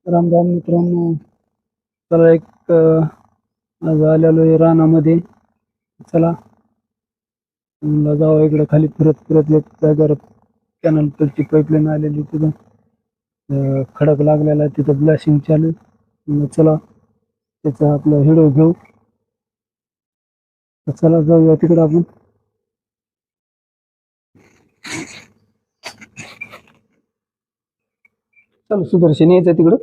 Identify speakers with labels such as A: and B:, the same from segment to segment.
A: राम राम मित्रांनो. चला आज आलेलो आहे रानामध्ये. चला म्हणलं जाऊ इकडे खाली फिरत फिरत एक जागेवर कॅनल ची पाईपलाईन आलेली तिथं खडक लागलेला आहे, तिथं ब्लॅशिंग चालू आहे. म्हणलं चला त्याचा आपला व्हिडिओ घेऊ. तर चला जाऊया तिकडं आपण. चला सुदर्शन यायचं तिकडं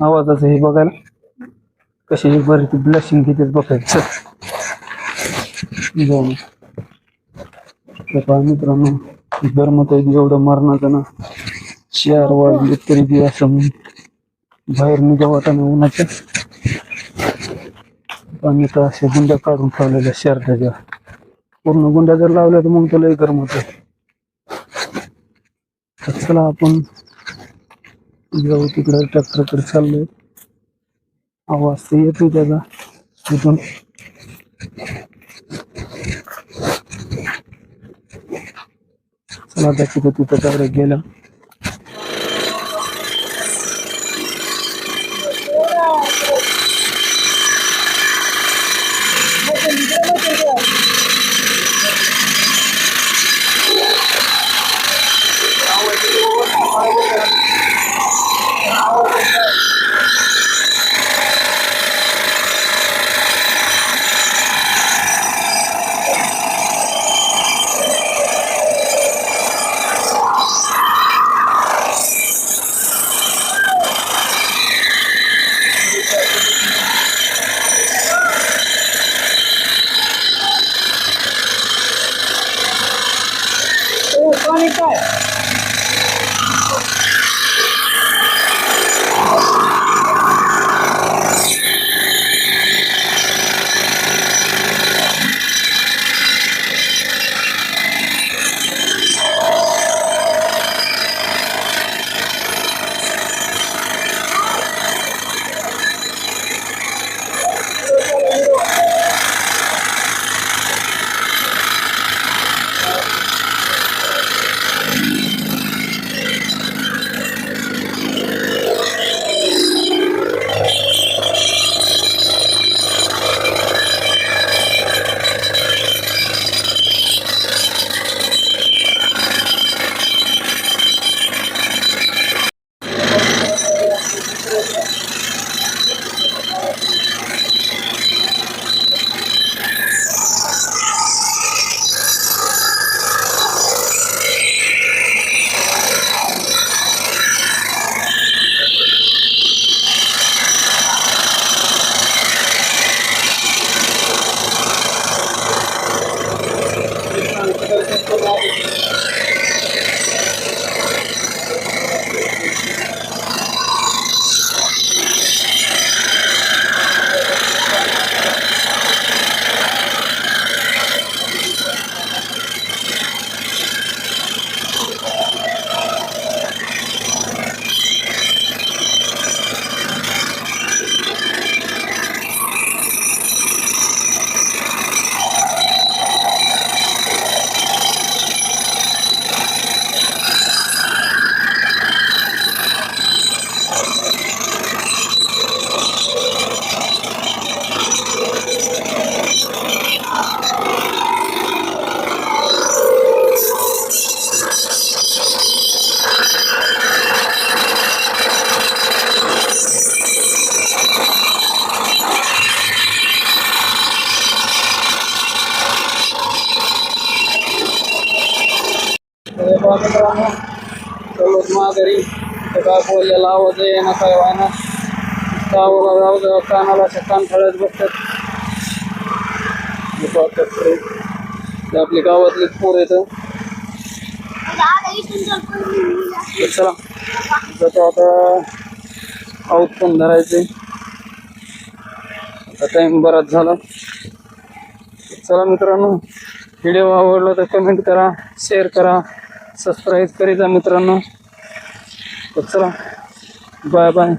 A: आवाजाचं हे बघायला कशी बरी ती ब्लॅशिंग किती बघायचं. जाऊ मित्रांनो, गरमत आहे एवढं मरणाचं ना. 4 वाजले तरी बी असं बाहेर निघा वाटाणा उन्हाच्या. पाणी तर अशा गुंड्या काढून ठेवलेल्या शर्टाच्या पूर्ण गुंड्या जर लावल्या तर मग त्याला गरम होत. चला आपण जाऊ तिकडे. ट्रॅक्टरकडे चाललोय, आवाज तर येतोय त्याचा तिथून. चला त्याची तिथं डायरेक्ट गेला. पाणी काय मित्रांनो. चलो माघारी. काय बोललेला आवाज आहे ना काय व्हायना. गावाला जाऊ कानाला अशा कान ठळत बसतात. आपली गावातली पोर येत. चला जातो आता. आऊत पण धरायचे. आता टाइम बराच झाला. चला मित्रांनो, व्हिडिओ आवडला तर कमेंट करा, शेअर करा, सबस्क्राईब करीत जा मित्रांनो. चला बाय बाय.